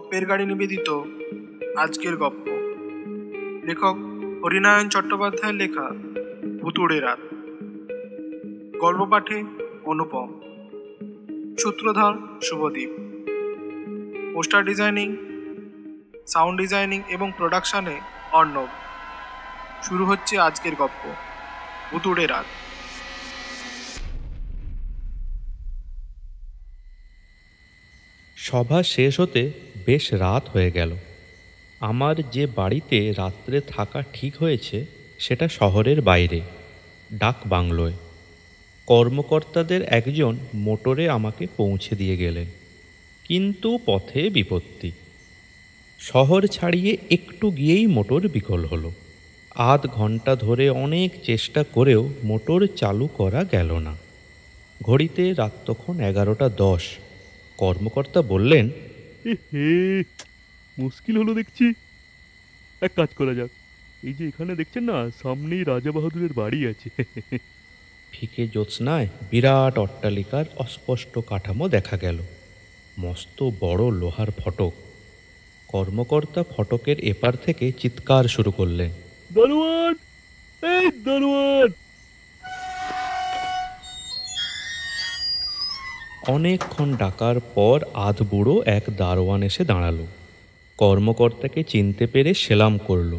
গপ্পের গাড়ি নিবেদিত আজকের গপ্প। লেখক হরিনারায়ণ চট্টোপাধ্যায়ের লেখা ভুতুড়ে রাত। গল্প পাঠে অনুপম, সূত্রধর Subhadeep, poster designing, sound designing এবং প্রোডাকশনে অর্ণব। শুরু হচ্ছে আজকের গপ্প ভুতুড়ে রাত। সভা শেষ হতে বেশ রাত হয়ে গেল। আমার যে বাড়িতে রাত্রে থাকা ঠিক হয়েছে সেটা শহরের বাইরে, ডাক বাংলোয়। কর্মকর্তাদের একজন মোটরে আমাকে পৌঁছে দিয়ে গেলেন, কিন্তু পথে বিপত্তি। শহর ছাড়িয়ে একটু গিয়েই মোটর বিকল হলো। আধ ঘন্টা ধরে অনেক চেষ্টা করেও মোটর চালু করা গেল না। ঘড়িতে রাত তখন 11:10। কর্মকর্তা বললেন, হে, মুশকিল হলো দেখছি। এক কাজ করা যাক, এই যে এখানে দেখছেন না, সামনেই রাজা বাহাদুরের বাড়ি আছে। ফিকে জ্যোৎস্নায় বিরাট অট্টালিকার অস্পষ্ট কাঠামো দেখা গেল, মস্ত বড় লোহার ফটক। কর্মকর্তা ফটকের এপার থেকে চিৎকার শুরু করলেন, দারোয়ান, এই দারোয়ান! অনেকক্ষণ ডাকার পর আধবুড়ো এক দারোয়ান এসে দাঁড়ালো। কর্মকর্তাকে চিনতে পেরে সেলাম করলো।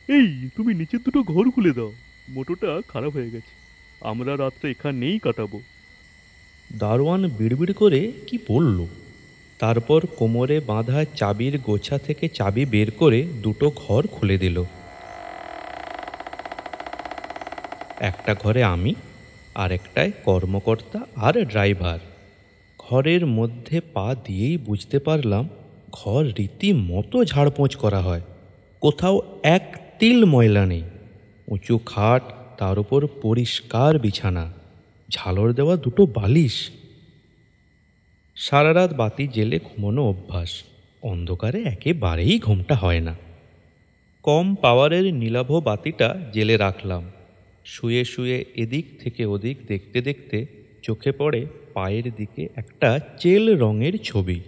এই, তুমি নিচের দুটো ঘর খুলে দাও, মোটরটা খারাপ হয়ে গেছে, আমরা রাতটা এখানেই কাটাবো। দারোয়ান বিড়বিড় করে কি বলল, তারপর কোমরে বাঁধা চাবির গোছা থেকে চাবি বের করে দুটো ঘর খুলে দিল। একটা ঘরে আমি, আর একটায় কর্মকর্তা আর ড্রাইভার। ঘরের মধ্যে পা দিয়েই বুঝতে পারলাম ঘর রীতিমতো ঝাড়পোঁছ করা হয়, কোথাও এক তিল ময়লা নেই। উঁচু খাট, তার উপর পরিষ্কার বিছানা, ঝালর দেওয়া দুটো বালিশ। সারা রাত বাতি জেলে ঘুমানো অভ্যাস, অন্ধকারে একেবারেই ঘুমটা হয় না। কম পাওয়ারের নীলাভ বাতিটা জেলে রাখলাম। শুয়ে শুয়ে এদিক থেকে ওদিক দেখতে দেখতে চোখে পড়ে পায়ের দিকে একটা চেল রঙের ছবি।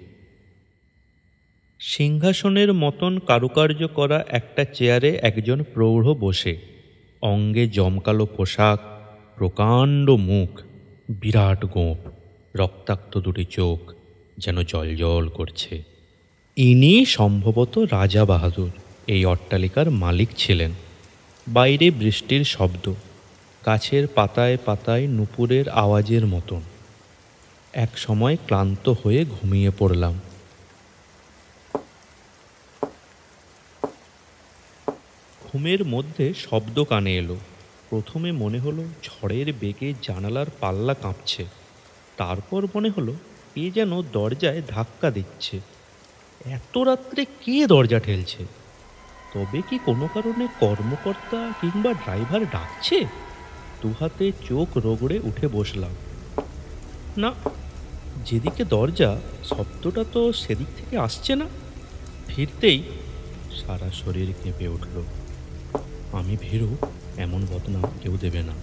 সিংহাসনের মতন কারুকার্য করা একটা চেয়ারে একজন প্রৌঢ় বসে, অঙ্গে জমকালো পোশাক, প্রকাণ্ড মুখ, বিরাট গোঁফ, রক্তাক্ত দুটি চোখ যেন জলজল করছে। ইনি সম্ভবত রাজা বাহাদুর এই অট্টালিকার মালিক ছিলেন। বাইরে বৃষ্টির শব্দ, গাছের পাতায় পাতায় নুপুরের আওয়াজের মতন। এক সময় ক্লান্ত হয়ে ঘুমিয়ে পড়লাম। ঘুমের মধ্যে শব্দ কানে এলো। প্রথমে মনে হলো ঝড়ের বেগে জানালার পাল্লা কাঁপছে, তারপর মনে হলো কে যেন দরজায় ধাক্কা দিচ্ছে। এত রাত্রে কে দরজা ঠেলছে? তবে কি কোনো কারণে কর্মকর্তা কিংবা ড্রাইভার ডাকছে? দুহাতে চোখ রগড়ে উঠে বসলাম। না, যেদিকে দরজা, শব্দটা তো সেদিক থেকে আসছে না। ফিরতেই সারা শরীর কেঁপে উঠল। আমি ভীরু, এমন বদনাম কেউ দেবে না,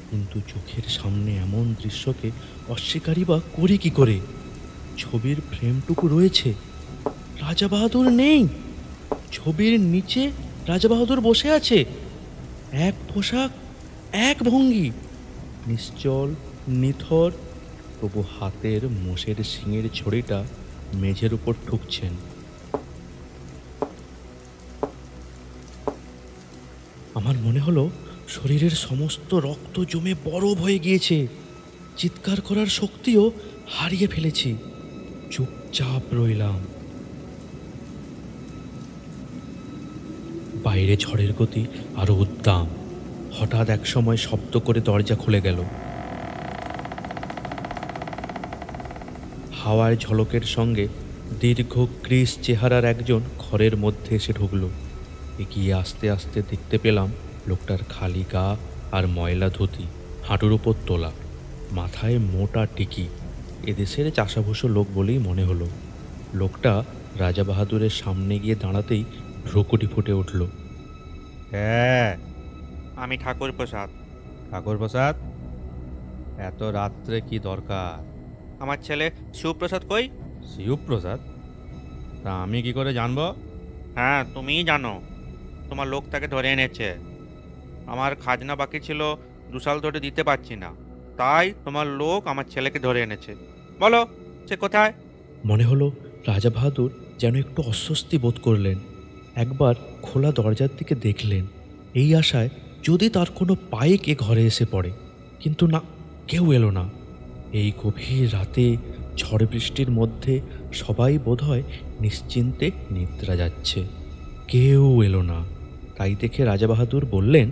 কিন্তু চোখের সামনে এমন দৃশ্যকে অস্বীকারই বা করি কি করে? ছবির ফ্রেমটুকু রয়েছে, রাজা বাহাদুর নেই। ছবির নিচে রাজা বাহাদুর বসে আছে, এক পোশাক, এক ভঙ্গি, নিশ্চল, নিথর, তবু হাতের মোষের শিঙের ছড়িটা মেঝের উপর ঠুকছেন। আমার মনে হলো শরীরের সমস্ত রক্ত জমে বরফ হয়ে গিয়েছে, চিৎকার করার শক্তিও হারিয়ে ফেলেছি। চুপচাপ রইলাম। বাইরে ঝড়ের গতি আরো উদ্দাম। হঠাৎ এক সময় শব্দ করে দরজা খুলে গেল। হাওয়ার ঝলকের সঙ্গে দীর্ঘ ক্রিস চেহারার একজন ঘরের মধ্যে এসে ঢুকল। এগিয়ে আস্তে আস্তে দেখতে পেলাম লোকটার খালি গা আর ময়লা ধুতি, হাঁটুর উপর তোলা, মাথায় মোটা টিকি। এদেশের চাষাভুষো লোক বলেই মনে হলো। লোকটা রাজা বাহাদুরের সামনে গিয়ে দাঁড়াতেই ভ্রুকুটি ফুটে উঠল। হ্যাঁ, আমি ঠাকুর প্রসাদ। ঠাকুর প্রসাদ, এত রাত্রে কি দরকার? আমার ছেলে সুপ্রসাদ কই? শিবপ্রসাদ? তা আমি কি করে জানবো? হ্যাঁ, তুমিই জানো। তোমার লোক তাকে ধরে এনেছে। আমার খাজনা বাকি ছিল, 2 সাল ধরে দিতে পারছি না, তাই তোমার লোক আমার ছেলেকে ধরে এনেছে। বলো, সে কোথায়? মনে হলো রাজা বাহাদুর যেন একটু অস্বস্তি বোধ করলেন। একবার খোলা দরজার দিকে দেখলেন, এই আশায় যদি তার কোনো পাইক এ ঘরে এসে পড়ে, কিন্তু না, কেউ এলো না। এই গভীর রাতে ঝড় বৃষ্টির মধ্যে সবাই বোধহয় নিশ্চিন্তে নিদ্রা যাচ্ছে, কেউ এলো না। তাই দেখে রাজা বাহাদুর বললেন,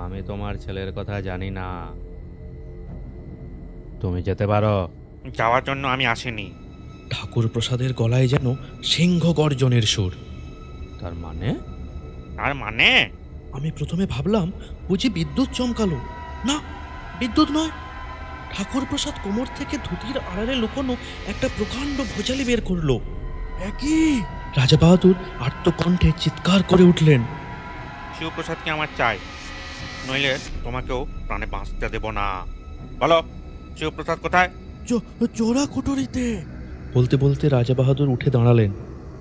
আমি তোমার ছেলের কথা জানি না, তুমি যেতে পারো। যাওয়ার জন্য আমি আসিনি। ঠাকুর প্রসাদের গলায় যেন সিংহ গর্জনের সুর। তার মানে? আর মানে? আমি প্রথমে ভাবলাম বুঝি বিদ্যুৎ চমকালো। না, বিদ্যুৎ নয়। ঠাকুর প্রসাদ কোমর থেকে ধুতির আড়ালে লুকোনো একটা প্রকাণ্ড ভোজালি বের করলো। একই! রাজা বাহাদুর আর্তকণ্ঠে চিৎকার করে উঠলেন, শিবপ্রসাদকে আমার চাই, নইলে তোমাকেও প্রাণে বাঁচতে দেব না। বলো, শিবপ্রসাদ কোথায়? চোরা কুটুরিতে। বলতে বলতে রাজা বাহাদুর উঠে দাঁড়ালেন।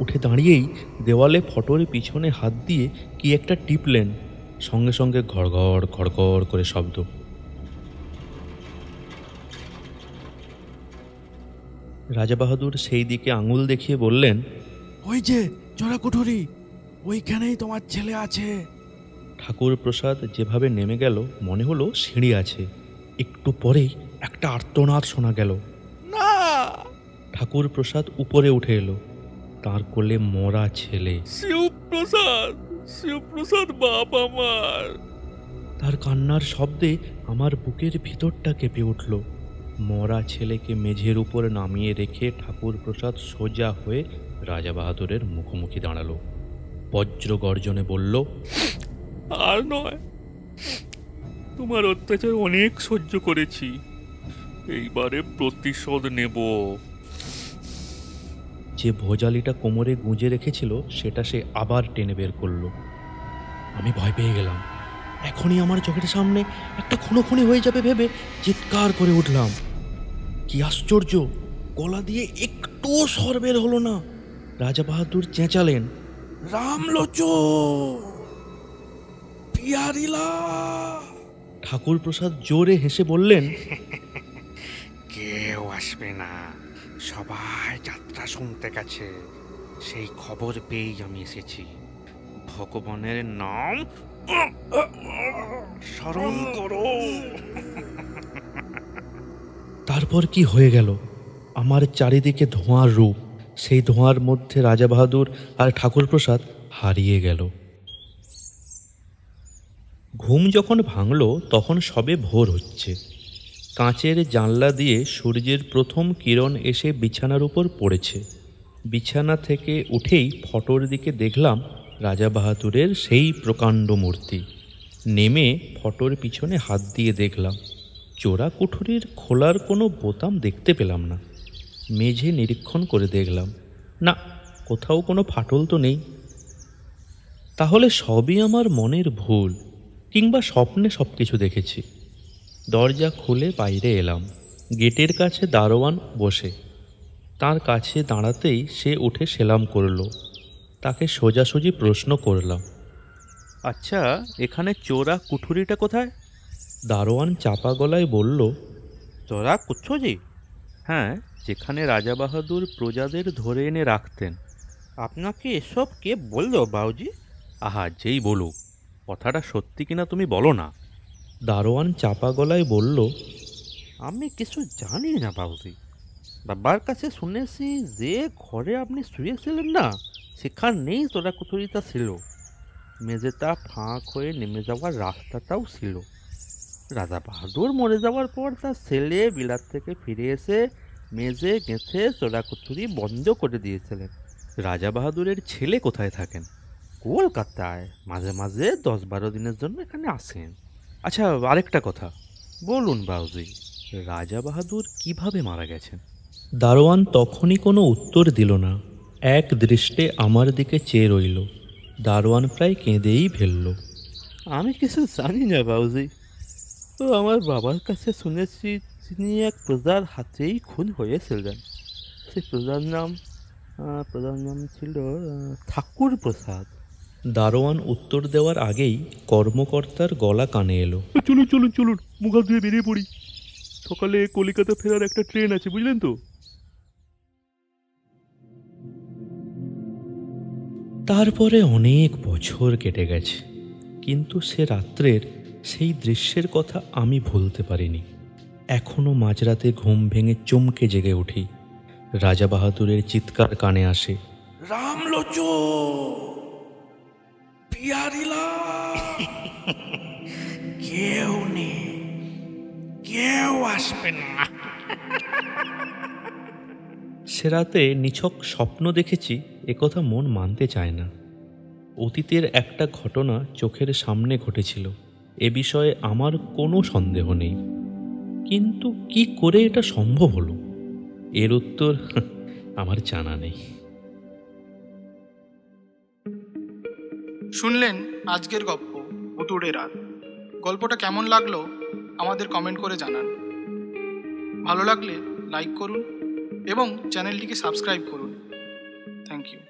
উঠে দাঁড়িয়েই দেওয়ালে ফটোর পিছনে হাত দিয়ে কি একটা টিপলেন। সঙ্গে সঙ্গে ঘড়ঘড় ঘড়ঘড় করে শব্দ। রাজা বাহাদুর সেই দিকে আঙুল দেখিয়ে বললেন, ওই যে চোরা কুঠুরি, ওইখানেই তোমার ছেলে আছে। ঠাকুর প্রসাদ যেভাবে নেমে গেল মনে হলো সিঁড়ি আছে। একটু পরেই একটা আর্তনাদ শোনা গেল। না! ঠাকুর প্রসাদ উপরে উঠে এলো। তার কোলে মরা ছেলে। শিবপ্রসাদ, শিবপ্রসাদ বাপ আমার। তার কান্নার শব্দে আমার বুকের ভিতরটা কেঁপে উঠল। মরা ছেলেকে মেঝের উপর নামিয়ে রেখে ঠাকুর প্রসাদ সোজা হয়ে রাজা বাহাদুরের মুখোমুখি দাঁড়ালো। বজ্র গর্জনে বলল, আর নয়, তোমার অত্যাচার অনেক সহ্য করেছি, এইবারে প্রতিশোধ নেব। যে ভোজালিটা কোমরে গুঁজে রেখেছিল সেটা সে আবার টেনে বের করলো। আমি ভয় পেয়ে গেলাম। এখনই আমার চোখের সামনে একটা খুনোখুনি হয়ে যাবে ভেবে চিৎকার করে উঠলাম। কি আশ্চর্য, গলা দিয়ে একটুও স্বর বের হলো না। রাজা বাহাদুর চেঁচালেন, রামলোচন, পিয়ারিলা! ঠাকুর প্রসাদ জোরে হেসে বললেন, কেউ আসবে না, সবাই যাত্রা শুনতে গেছে, সেই খবর পেয়েই আমি এসেছি। ভগবানের নাম স্মরণ করো। তারপর কি হয়ে গেল? আমার চারিদিকে ধোঁয়ার রূপ। সেই ধোঁয়ার মধ্যে রাজা বাহাদুর আর ঠাকুর প্রসাদ হারিয়ে গেল। ঘুম যখন ভাঙল তখন সবে ভোর হচ্ছে। কাঁচের জানলা দিয়ে সূর্যের প্রথম কিরণ এসে বিছানার উপর পড়েছে। বিছানা থেকে উঠেই ফটোর দিকে দেখলাম রাজা বাহাদুরের সেই প্রকাণ্ড মূর্তি। নেমে ফটোর পিছনে হাত দিয়ে দেখলাম চোরা কুঠুরির খোলার কোনো বোতাম দেখতে পেলাম না। মেঝে নিরীক্ষণ করে দেখলাম, না, কোথাও কোনো ফাটল তো নেই। তাহলে সবই আমার মনের ভুল, কিংবা স্বপ্নে সব কিছু দেখেছি। দরজা খুলে বাইরে এলাম। গেটের কাছে দারোয়ান বসে। তার কাছে দাঁড়াতেই সে উঠে সেলাম করল। তাকে সোজাসুজি প্রশ্ন করলাম, আচ্ছা, এখানে চোরা কুঠুরিটা কোথায়? দারোয়ান চাপা গলায় বলল, তোরা কুচ্ছজি? হ্যাঁ, যেখানে রাজা বাহাদুর প্রজাদের ধরে এনে রাখতেন। আপনাকে এসব কে বললো বাউজি? আহা, যেই বলুক, কথাটা সত্যি কিনা তুমি বলো না। দারোয়ান চাপা গলায় বলল, আমি কিছু জানি না বাউজি। বাবার কাছে শুনেছি যে ঘরে আপনি শুয়েছিলেন না, সেখানেই তোরা কুঠুরিটা ছিল। মেঝেটা ফাঁক হয়ে নেমে যাওয়ার রাস্তাটাও ছিল। রাজা বাহাদুর মরে যাওয়ার পর তার ছেলে বিলাত থেকে ফিরে এসে মেঝে গেঁথে চোরা কুঠুরি বন্ধ করে দিয়েছিলেন। রাজা বাহাদুরের ছেলে কোথায় থাকেন? কলকাতায় মাঝে মাঝে 10-12 দিনের জন্য এখানে আসেন। আচ্ছা, আরেকটা কথা, বলুন বাউজি। রাজা বাহাদুর কিভাবে মারা গেছেন? দারোয়ান তখনই কোনো উত্তর দিল না। এক দৃষ্টে আমার দিকে চেয়ে রইল। দারোয়ান প্রায় কেঁদেই ফেলল। আমি কিছু জানি না বাউজি। তো আমার বাবার কাছে শুনেছি তিনি এক প্রজার হাতেই খুন হয়েছিলেন। সে প্রজার নাম প্রধান নাম ছিল ঠাকুর প্রসাদ। দারোয়ান উত্তর দেওয়ার আগেই কর্মকর্তার গলা কানে এলো। চলুন চলুন চলুন, মুখ হাত ধুয়ে বেরিয়ে পড়ি। সকালে কলকাতা ফেরার একটা ট্রেন আছে, বুঝলেন তো? তারপরে অনেক বছর কেটে গেছে, কিন্তু সে রাত্রের সেই দৃশ্যের কথা আমি ভুলতে পারিনি। এখনো মাঝরাতে ঘুম ভেঙে চমকে জেগে উঠি। রাজা বাহাদুরের চিৎকার কানে আসে। রামলোচো পিয়ারিলা কেউ নেই, কেউ আসবে না। সে রাতে নিছক স্বপ্ন দেখেছি একথা মন মানতে চায় না। অতীতের একটা ঘটনা চোখের সামনে ঘটেছিল, এ বিষয়ে আমার কোনো সন্দেহ নেই, কিন্তু কি করে এটা সম্ভব হলো এর উত্তর আমার জানা নেই। শুনলেন আজকের গল্প ভুতুড়ে রাত। গল্পটা কেমন লাগলো আমাদের কমেন্ট করে জানান। ভালো লাগলে লাইক করুন এবং চ্যানেলটিকে সাবস্ক্রাইব করুন। Thank you.